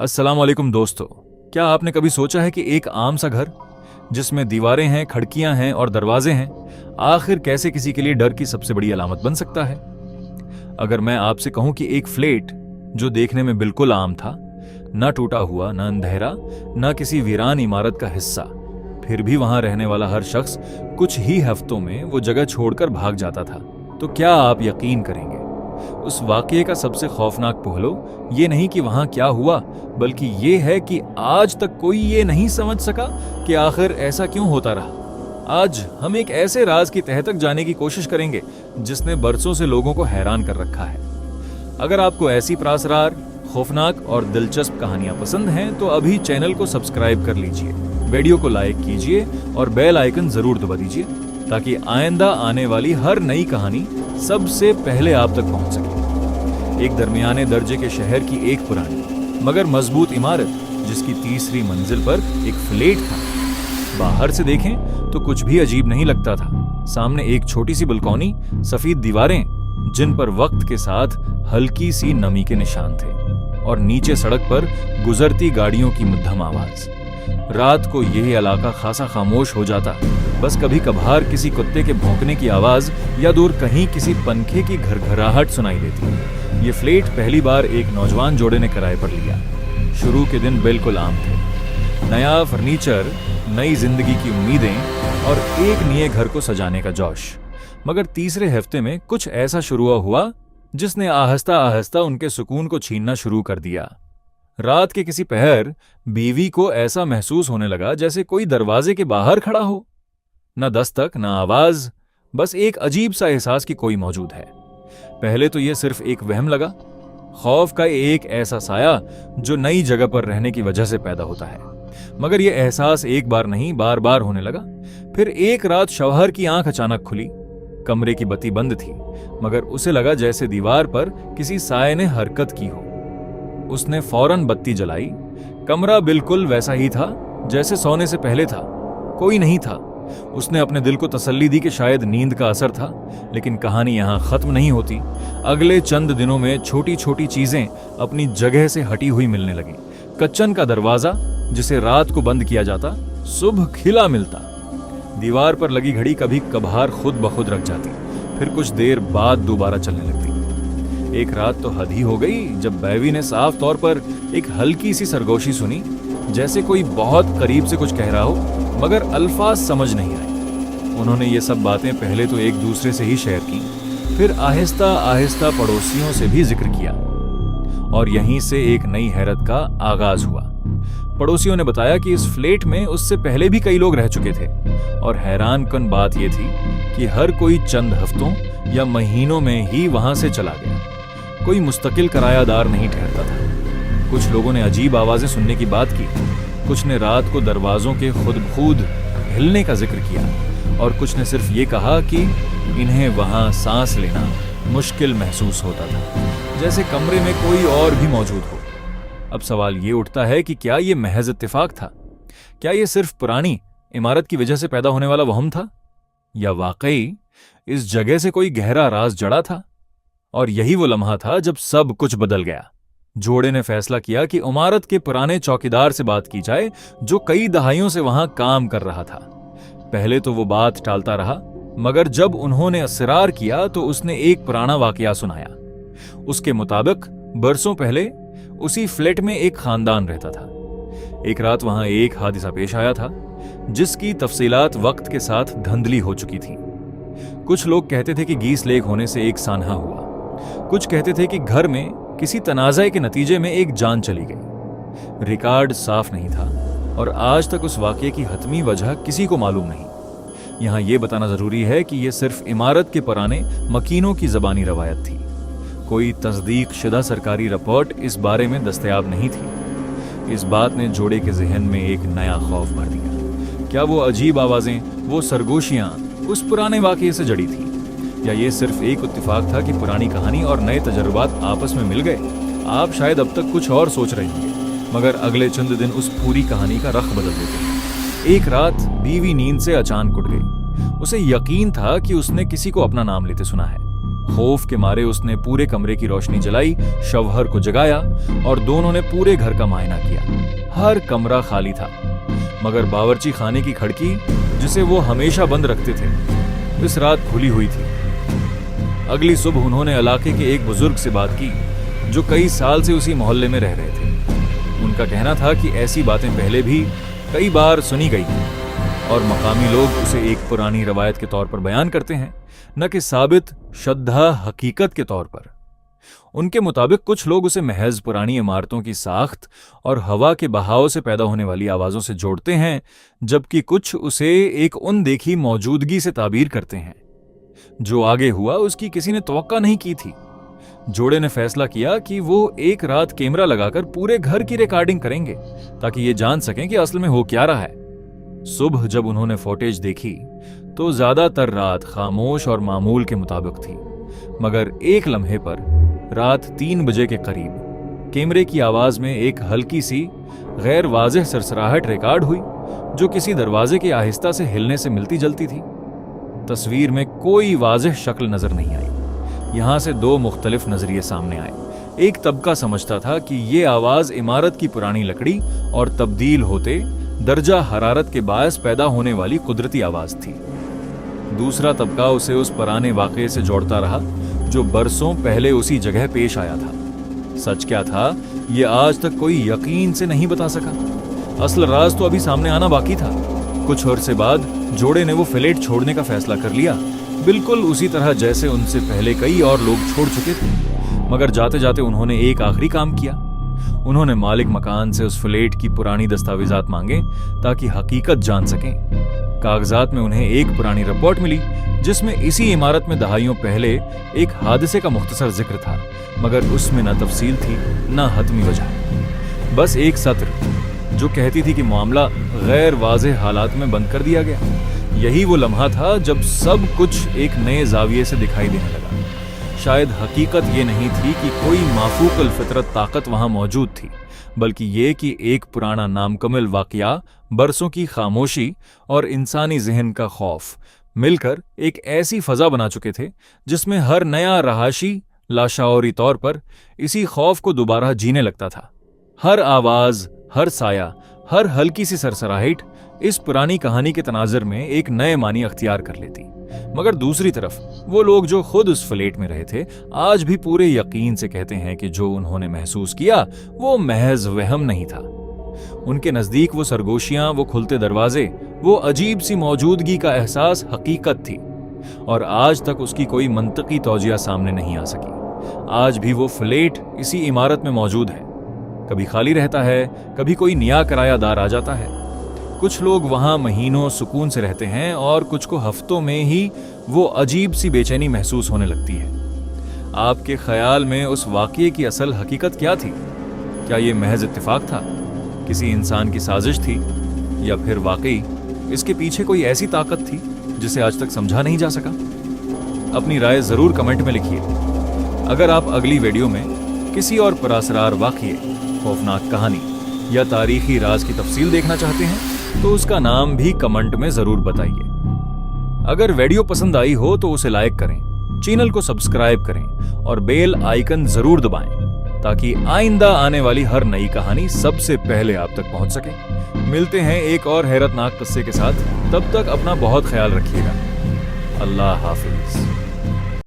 अस्सलाम वालेकुम दोस्तों, क्या आपने कभी सोचा है कि एक आम सा घर जिसमें दीवारें हैं, खिड़कियां हैं और दरवाजे हैं, आखिर कैसे किसी के लिए डर की सबसे बड़ी अलामत बन सकता है? अगर मैं आपसे कहूं कि एक फ्लैट जो देखने में बिल्कुल आम था, ना टूटा हुआ, ना अंधेरा, ना किसी वीरान इमारत का हिस्सा, फिर भी वहां रहने वाला हर शख्स कुछ ही हफ्तों में वो जगह छोड़कर भाग जाता था, तो क्या आप यकीन करेंगे उस वाकये का सबसे खौफनाक पहलू ये नहीं कि वहां क्या हुआ, बल्कि ये है कि आज तक कोई ये नहीं समझ सका कि आखिर ऐसा क्यों होता रहा। आज हम एक ऐसे राज की तह तक जाने की कोशिश करेंगे जिसने बरसों से लोगों को हैरान कर रखा है। अगर आपको ऐसी प्रासरार, खौफनाक और दिलचस्प कहानियां पसंद हैं तो अभी चैनल को सब्सक्राइब कर लीजिए, वीडियो को लाइक कीजिए और बेल आइकन जरूर दबा दीजिए ताकि आइंदा आने वाली हर नई कहानी सबसे पहले आप तक पहुंच सके। एक दरमियाने दर्जे के शहर की एक पुरानी मगर मजबूत इमारत जिसकी तीसरी मंजिल पर एक फ्लैट था। बाहर से देखें तो कुछ भी अजीब नहीं लगता था। सामने एक छोटी सी बालकनी, सफेद दीवारें जिन पर वक्त के साथ हल्की सी नमी के निशान थे, और नीचे सड़क पर गुजरती गाड़ियों की मध्यम आवाज। रात को यह इलाका खासा खामोश हो जाता, बस कभी कभार किसी कुत्ते के भौंकने की आवाज या दूर कहीं किसी पंखे की घरघराहट सुनाई देती। ये फ्लैट पहली बार एक नौजवान जोड़े ने किराए पर लिया। शुरू के दिन बिल्कुल आम थे, नया फर्नीचर, नई जिंदगी की उम्मीदें और एक नए घर को सजाने का जोश। मगर तीसरे हफ्ते में कुछ ऐसा शुरू हुआ जिसने आहिस्ता आहिस्ता उनके सुकून को छीनना शुरू कर दिया। रात के किसी पहर बीवी को ऐसा महसूस होने लगा जैसे कोई दरवाजे के बाहर खड़ा हो। न दस्तक, न आवाज, बस एक अजीब सा एहसास कि कोई मौजूद है। पहले तो यह सिर्फ एक वहम लगा, खौफ का एक ऐसा साया जो नई जगह पर रहने की वजह से पैदा होता है। मगर यह एहसास एक बार नहीं, बार बार होने लगा। फिर एक रात शौहर की आंख अचानक खुली। कमरे की बत्ती बंद थी, मगर उसे लगा जैसे दीवार पर किसी साये ने हरकत की हो। उसने फौरन बत्ती जलाई। कमरा बिल्कुल वैसा ही था जैसे सोने से पहले था, कोई नहीं था। उसने अपने दिल को तसल्ली दी कि शायद नींद का असर था, लेकिन कहानी यहां खत्म नहीं होती। अगले चंद दिनों में छोटी छोटी चीजें अपनी जगह से हटी हुई मिलने लगी। कच्चन का दरवाजा जिसे रात को बंद किया जाता, सुबह खिला मिलता। दीवार पर लगी घड़ी कभी कभार खुद ब खुद रख जाती, फिर कुछ देर बाद दोबारा चलने लगती। एक रात तो हद ही हो गई जब बैवी ने साफ तौर पर एक हल्की सी सरगोशी सुनी, जैसे कोई बहुत करीब से कुछ कह रहा हो, मगर अल्फाज समझ नहीं आए। उन्होंने ये सब बातें पहले तो एक दूसरे से ही शेयर की, फिर आहिस्ता आहिस्ता पड़ोसियों से भी जिक्र किया, और यहीं से एक नई हैरत का आगाज हुआ। पड़ोसियों ने बताया कि इस फ्लैट में उससे पहले भी कई लोग रह चुके थे, और हैरान कन बात यह थी कि हर कोई चंद हफ्तों या महीनों में ही वहां से चला गया। कोई मुस्तकिल किरायादार नहीं ठहरता था। कुछ लोगों ने अजीब आवाजें सुनने की बात की, कुछ ने रात को दरवाजों के खुद हिलने का जिक्र किया, और कुछ ने सिर्फ ये कहा कि इन्हें वहां सांस लेना मुश्किल महसूस होता था, जैसे कमरे में कोई और भी मौजूद हो। अब सवाल ये उठता है कि क्या ये महज इत्तेफाक था? क्या ये सिर्फ पुरानी इमारत की वजह से पैदा होने वाला वहम था, या वाकई इस जगह से कोई गहरा राज जड़ा था? और यही वो लम्हा था जब सब कुछ बदल गया। जोड़े ने फैसला किया कि इमारत के पुराने चौकीदार से बात की जाए जो कई दहाइयों से वहां काम कर रहा था। पहले तो वो बात टालता रहा, मगर जब उन्होंने असरार किया तो उसने एक पुराना वाकया सुनाया। उसके मुताबिक बरसों पहले उसी फ्लैट में एक खानदान रहता था। एक रात वहां एक हादसा पेश आया था जिसकी तफसीलात वक्त के साथ धुंधली हो चुकी थी। कुछ लोग कहते थे कि गैस लीक होने से एक सानहा हुआ, कुछ कहते थे कि घर में किसी तनाज़े के नतीजे में एक जान चली गई। रिकॉर्ड साफ नहीं था, और आज तक उस वाकये की हतमी वजह किसी को मालूम नहीं। यहां यह बताना जरूरी है कि यह सिर्फ इमारत के पुराने मकीनों की जबानी रवायत थी। कोई तस्दीक शुदा सरकारी रिपोर्ट इस बारे में दस्तयाब नहीं थी। इस बात ने जोड़े के जहन में एक नया खौफ भर दिया। क्या वो अजीब आवाजें, वो सरगोशियां उस पुराने वाकये से जड़ी थी, या ये सिर्फ एक इत्तेफाक था कि पुरानी कहानी और नए तजुर्बात आपस में मिल गए? आप शायद अब तक कुछ और सोच रहे होंगे, मगर अगले चंद दिन उस पूरी कहानी का रख बदल देते। एक रात बीवी नींद से अचानक उठ गई। उसे यकीन था कि उसने किसी को अपना नाम लेते सुना है। खौफ के मारे उसने पूरे कमरे की रोशनी जलाई, शवहर को जगाया और दोनों ने पूरे घर का मुआयना किया। हर कमरा खाली था, मगर बावर्ची खाने की खिड़की, जिसे वो हमेशा बंद रखते थे, इस रात खुली हुई थी। अगली सुबह उन्होंने इलाके के एक बुजुर्ग से बात की जो कई साल से उसी मोहल्ले में रह रहे थे। उनका कहना था कि ऐसी बातें पहले भी कई बार सुनी गई और मकामी लोग उसे एक पुरानी रवायत के तौर पर बयान करते हैं, न कि साबित शुद्धा हकीकत के तौर पर। उनके मुताबिक कुछ लोग उसे महज पुरानी इमारतों की साख्त और हवा के बहाव से पैदा होने वाली आवाजों से जोड़ते हैं, जबकि कुछ उसे एक अनदेखी मौजूदगी से ताबीर करते हैं। जो आगे हुआ उसकी किसी ने तवक्का नहीं की थी। जोड़े ने फैसला किया कि वो एक रात कैमरा लगाकर पूरे घर की रिकॉर्डिंग करेंगे ताकि ये जान सकें कि असल में हो क्या रहा है। सुबह जब उन्होंने फुटेज देखी तो ज्यादातर रात खामोश और मामूल के मुताबिक थी, मगर एक लम्हे पर रात 3 बजे के करीब कैमरे की आवाज में एक हल्की सी गैर वाज़ेह सरसराहट रिकॉर्ड हुई जो किसी दरवाजे के आहिस्ता से हिलने से मिलती जलती थी। तस्वीर में कोई वाज़ेह शक्ल नजर नहीं आई। यहां से 2 मुख्तलिफ नजरिए सामने आए। एक तबका समझता था कि ये आवाज इमारत की पुरानी लकड़ी और तब्दील होते दर्जा हरारत के बायस पैदा होने वाली कुदरती आवाज थी। दूसरा तबका उसे उस पुराने वाक़े से जोड़ता रहा जो बरसों पहले उसी जगह पेश आया था। सच क्या था ये आज तक कोई यकीन से नहीं बता सका। असल राज तो अभी सामने आना बाकी था। कुछ अरसे बाद जोड़े ने वो फ्लैट छोड़ने का फैसला कर लिया, बिल्कुल उसी तरह जैसे उनसे पहले कई और लोग छोड़ चुके थे। मगर जाते जाते उन्होंने एक आखिरी काम किया। उन्होंने मालिक मकान से उस फ्लैट की पुरानी दस्तावेजात मांगे ताकि हकीकत जान सकें। कागजात में उन्हें एक पुरानी रिपोर्ट मिली जिसमें इसी इमारत में दहाइयों पहले एक हादसे का मुख्तसर जिक्र था, मगर उसमें न तफसील थी न हतमी वजह। बस एक सत्र जो कहती थी कि मामला गैर वाज़ेह हालात में बंद कर दिया गया। यही वो लम्हा था जब सब कुछ एक नए जाविये से दिखाई देने लगा। शायद हकीकत ये नहीं थी कि कोई माफूक अल फितरत ताकत वहां मौजूद थी, बल्कि ये कि एक पुराना नामुकम्मल वाकया, बरसों की खामोशी और इंसानी जहन का खौफ मिलकर एक ऐसी फजा बना चुके थे जिसमें हर नया रहाशी लाशौरी तौर पर इसी खौफ को दोबारा जीने लगता था। हर आवाज, हर साया, हर हल्की सी सरसराहट इस पुरानी कहानी के तनाजर में एक नए मानी अख्तियार कर लेती। मगर दूसरी तरफ वो लोग जो खुद उस फ्लैट में रहे थे आज भी पूरे यकीन से कहते हैं कि जो उन्होंने महसूस किया वो महज वहम नहीं था। उनके नजदीक वो सरगोशियां, वो खुलते दरवाजे, वो अजीब सी मौजूदगी का एहसास हकीकत थी और आज तक उसकी कोई मंतकी तौजिया सामने नहीं आ सकी। आज भी वो फ्लैट इसी इमारत में मौजूद है। कभी खाली रहता है, कभी कोई नया किरायादार आ जाता है। कुछ लोग वहां महीनों सुकून से रहते हैं और कुछ को हफ्तों में ही वो अजीब सी बेचैनी महसूस होने लगती है। आपके ख्याल में उस वाक़ये की असल हकीकत क्या थी? क्या ये महज इत्तेफाक था, किसी इंसान की साजिश थी, या फिर वाकई इसके पीछे कोई ऐसी ताकत थी जिसे आज तक समझा नहीं जा सका? अपनी राय जरूर कमेंट में लिखिए। अगर आप अगली वीडियो में किसी और पुरअसरार वाक़ये, खौफनाक कहानी या तारीखी राज की तफसील देखना चाहते हैं तो उसका नाम भी कमेंट में जरूर बताइए। अगर वीडियो पसंद आई हो तो उसे लाइक करें, चैनल को सब्सक्राइब करें और बेल आइकन जरूर दबाएं ताकि आइंदा आने वाली हर नई कहानी सबसे पहले आप तक पहुंच सके। मिलते हैं एक और हैरतनाक किस्से के साथ। तब तक अपना बहुत ख्याल रखिएगा। अल्लाह हाफिज।